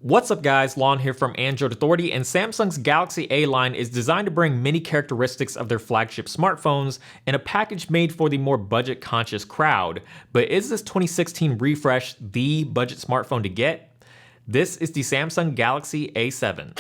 What's up guys, Lon here from Android Authority, and Samsung's Galaxy A line is designed to bring many characteristics of their flagship smartphones in a package made for the more budget-conscious crowd. But is this 2016 refresh the budget smartphone to get? This is the Samsung Galaxy A7.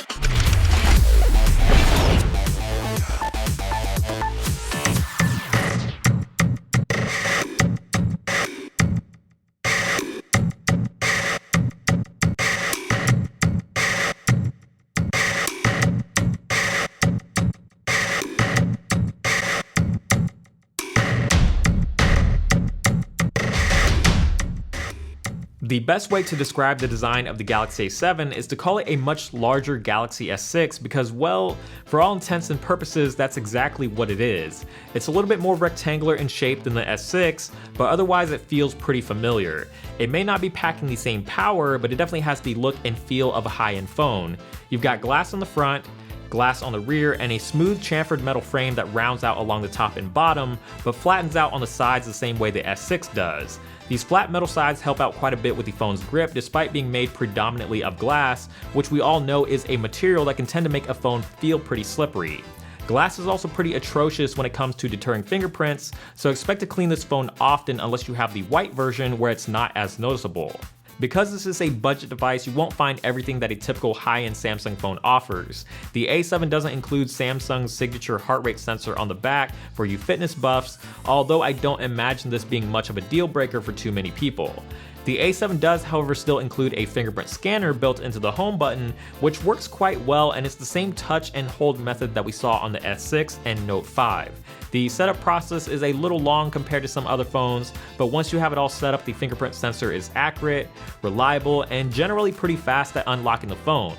The best way to describe the design of the Galaxy A7 is to call it a much larger Galaxy S6 because, well, for all intents and purposes, that's exactly what it is. It's a little bit more rectangular in shape than the S6, but otherwise it feels pretty familiar. It may not be packing the same power, but it definitely has the look and feel of a high-end phone. You've got glass on the front, glass on the rear, and a smooth chamfered metal frame that rounds out along the top and bottom, but flattens out on the sides the same way the S6 does. These flat metal sides help out quite a bit with the phone's grip despite being made predominantly of glass, which we all know is a material that can tend to make a phone feel pretty slippery. Glass is also pretty atrocious when it comes to deterring fingerprints, so expect to clean this phone often unless you have the white version where it's not as noticeable. Because this is a budget device, you won't find everything that a typical high-end Samsung phone offers. The A7 doesn't include Samsung's signature heart rate sensor on the back for you fitness buffs, although I don't imagine this being much of a deal breaker for too many people. The A7 does, however, still include a fingerprint scanner built into the home button, which works quite well, and it's the same touch and hold method that we saw on the S6 and Note 5. The setup process is a little long compared to some other phones, but once you have it all set up, the fingerprint sensor is accurate, reliable, and generally pretty fast at unlocking the phone.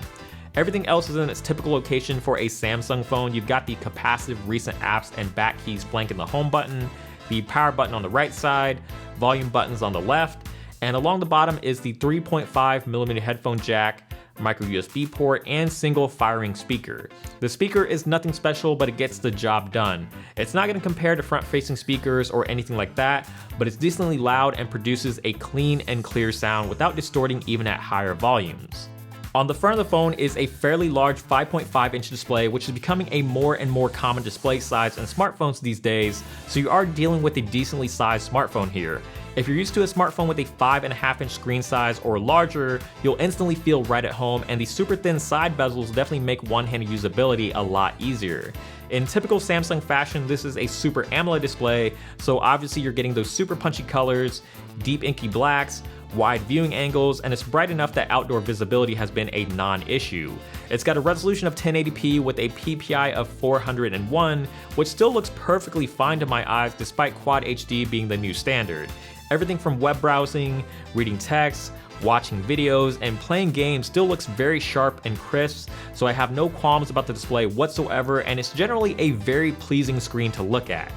Everything else is in its typical location for a Samsung phone. You've got the capacitive recent apps and back keys flanking the home button, the power button on the right side, volume buttons on the left, and along the bottom is the 3.5mm headphone jack, micro USB port, and single firing speaker. The speaker is nothing special, but it gets the job done. It's not going to compare to front-facing speakers or anything like that, but it's decently loud and produces a clean and clear sound without distorting even at higher volumes. On the front of the phone is a fairly large 5.5-inch display, which is becoming a more and more common display size in smartphones these days, so you are dealing with a decently sized smartphone here. If you're used to a smartphone with a 5.5-inch screen size or larger, you'll instantly feel right at home, and the super thin side bezels definitely make one-handed usability a lot easier. In typical Samsung fashion, this is a Super AMOLED display, so obviously you're getting those super punchy colors, deep inky blacks, wide viewing angles, and it's bright enough that outdoor visibility has been a non-issue. It's got a resolution of 1080p with a PPI of 401, which still looks perfectly fine to my eyes despite Quad HD being the new standard. Everything from web browsing, reading text, watching videos, and playing games still looks very sharp and crisp, so I have no qualms about the display whatsoever, and it's generally a very pleasing screen to look at.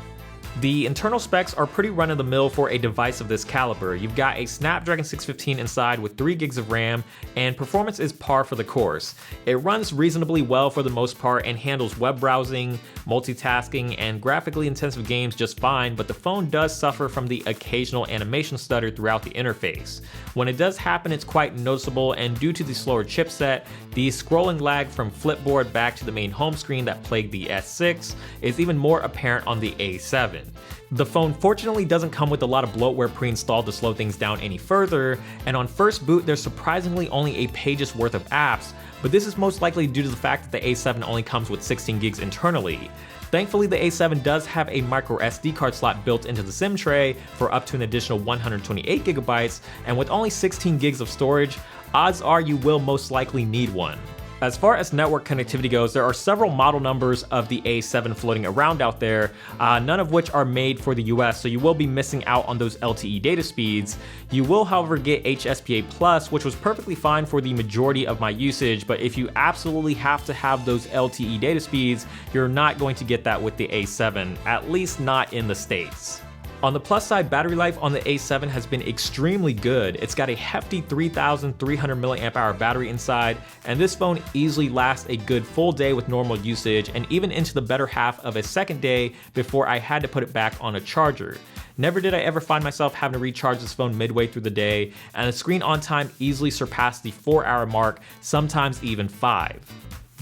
The internal specs are pretty run-of-the-mill for a device of this caliber. You've got a Snapdragon 615 inside with 3 gigs of RAM, and performance is par for the course. It runs reasonably well for the most part and handles web browsing, multitasking, and graphically intensive games just fine, but the phone does suffer from the occasional animation stutter throughout the interface. When it does happen, it's quite noticeable, and due to the slower chipset, the scrolling lag from Flipboard back to the main home screen that plagued the S6 is even more apparent on the A7. The phone fortunately doesn't come with a lot of bloatware pre-installed to slow things down any further, and on first boot there's surprisingly only a page's worth of apps, but this is most likely due to the fact that the A7 only comes with 16 gigs internally. Thankfully, the A7 does have a micro SD card slot built into the SIM tray for up to an additional 128 gigabytes, and with only 16 gigs of storage, odds are you will most likely need one. As far as network connectivity goes, there are several model numbers of the A7 floating around out there, none of which are made for the US, so you will be missing out on those LTE data speeds. You will, however, get HSPA+, which was perfectly fine for the majority of my usage, but if you absolutely have to have those LTE data speeds, you're not going to get that with the A7, at least not in the States. On the plus side, battery life on the A7 has been extremely good. It's got a hefty 3,300 mAh battery inside, and this phone easily lasts a good full day with normal usage and even into the better half of a second day before I had to put it back on a charger. Never did I ever find myself having to recharge this phone midway through the day, and the screen on time easily surpassed the 4-hour mark, sometimes even 5.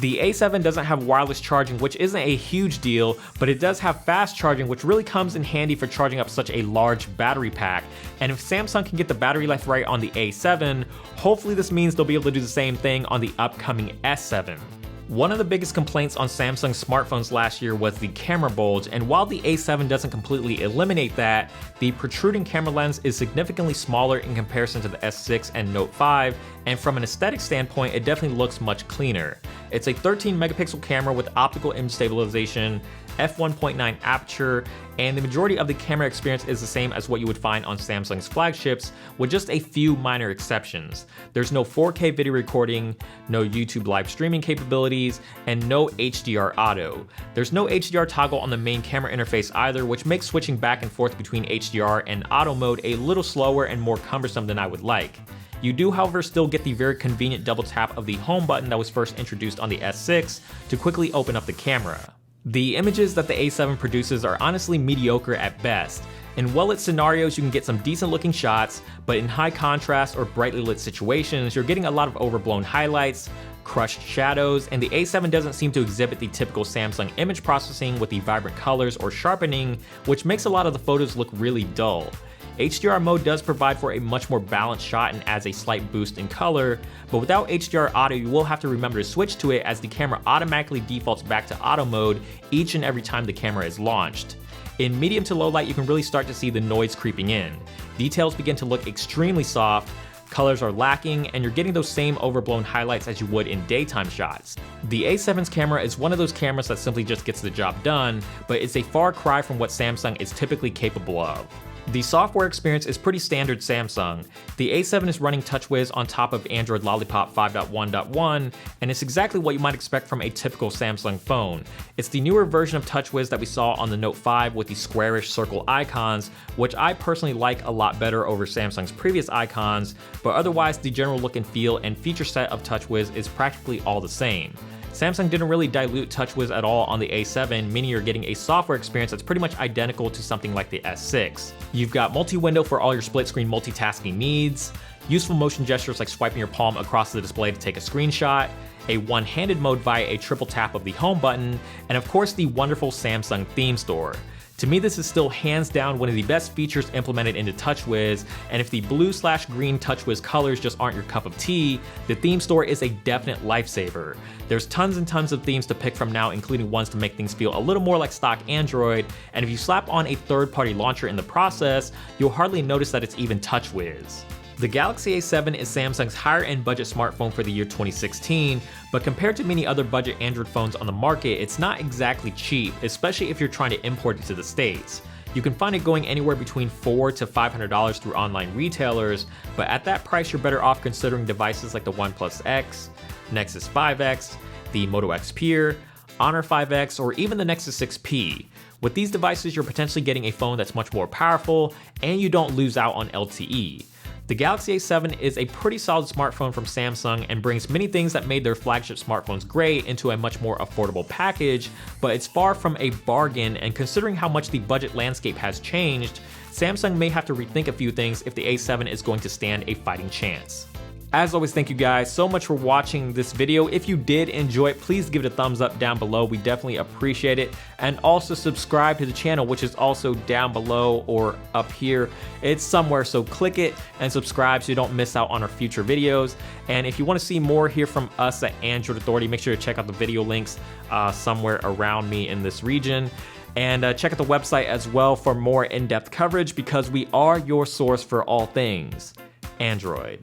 The A7 doesn't have wireless charging, which isn't a huge deal, but it does have fast charging, which really comes in handy for charging up such a large battery pack. And if Samsung can get the battery life right on the A7, hopefully this means they'll be able to do the same thing on the upcoming S7. One of the biggest complaints on Samsung smartphones last year was the camera bulge, and while the A7 doesn't completely eliminate that, the protruding camera lens is significantly smaller in comparison to the S6 and Note 5, and from an aesthetic standpoint, it definitely looks much cleaner. It's a 13 megapixel camera with optical image stabilization, f1.9 aperture, and the majority of the camera experience is the same as what you would find on Samsung's flagships, with just a few minor exceptions. There's no 4K video recording, no YouTube live streaming capabilities, and no HDR auto. There's no HDR toggle on the main camera interface either, which makes switching back and forth between HDR and auto mode a little slower and more cumbersome than I would like. You do, however, still get the very convenient double tap of the home button that was first introduced on the S6 to quickly open up the camera. The images that the A7 produces are honestly mediocre at best. In well-lit scenarios, you can get some decent looking shots, but in high contrast or brightly lit situations, you're getting a lot of overblown highlights, crushed shadows, and the A7 doesn't seem to exhibit the typical Samsung image processing with the vibrant colors or sharpening, which makes a lot of the photos look really dull. HDR mode does provide for a much more balanced shot and adds a slight boost in color, but without HDR auto you will have to remember to switch to it as the camera automatically defaults back to auto mode each and every time the camera is launched. In medium to low light you can really start to see the noise creeping in. Details begin to look extremely soft, colors are lacking, and you're getting those same overblown highlights as you would in daytime shots. The A7's camera is one of those cameras that simply just gets the job done, but it's a far cry from what Samsung is typically capable of. The software experience is pretty standard Samsung. The A7 is running TouchWiz on top of Android Lollipop 5.1.1, and it's exactly what you might expect from a typical Samsung phone. It's the newer version of TouchWiz that we saw on the Note 5 with the squarish circle icons, which I personally like a lot better over Samsung's previous icons, but otherwise the general look and feel and feature set of TouchWiz is practically all the same. Samsung didn't really dilute TouchWiz at all on the A7, meaning you're getting a software experience that's pretty much identical to something like the S6. You've got multi-window for all your split-screen multitasking needs, useful motion gestures like swiping your palm across the display to take a screenshot, a one-handed mode via a triple tap of the home button, and of course the wonderful Samsung theme store. To me, this is still hands down one of the best features implemented into TouchWiz, and if the blue/green TouchWiz colors just aren't your cup of tea, the theme store is a definite lifesaver. There's tons and tons of themes to pick from now, including ones to make things feel a little more like stock Android, and if you slap on a third-party launcher in the process, you'll hardly notice that it's even TouchWiz. The Galaxy A7 is Samsung's higher-end budget smartphone for the year 2016, but compared to many other budget Android phones on the market, it's not exactly cheap, especially if you're trying to import it to the States. You can find it going anywhere between $400 to $500 through online retailers, but at that price you're better off considering devices like the OnePlus X, Nexus 5X, the Moto X Peer, Honor 5X, or even the Nexus 6P. With these devices you're potentially getting a phone that's much more powerful, and you don't lose out on LTE. The Galaxy A7 is a pretty solid smartphone from Samsung and brings many things that made their flagship smartphones great into a much more affordable package, but it's far from a bargain, and considering how much the budget landscape has changed, Samsung may have to rethink a few things if the A7 is going to stand a fighting chance. As always, thank you guys so much for watching this video. If you did enjoy it, please give it a thumbs up down below. We definitely appreciate it. And also subscribe to the channel, which is also down below or up here. It's somewhere, so click it and subscribe so you don't miss out on our future videos. And if you want to see more here from us at Android Authority, make sure to check out the video links somewhere around me in this region. And check out the website as well for more in-depth coverage, because we are your source for all things Android.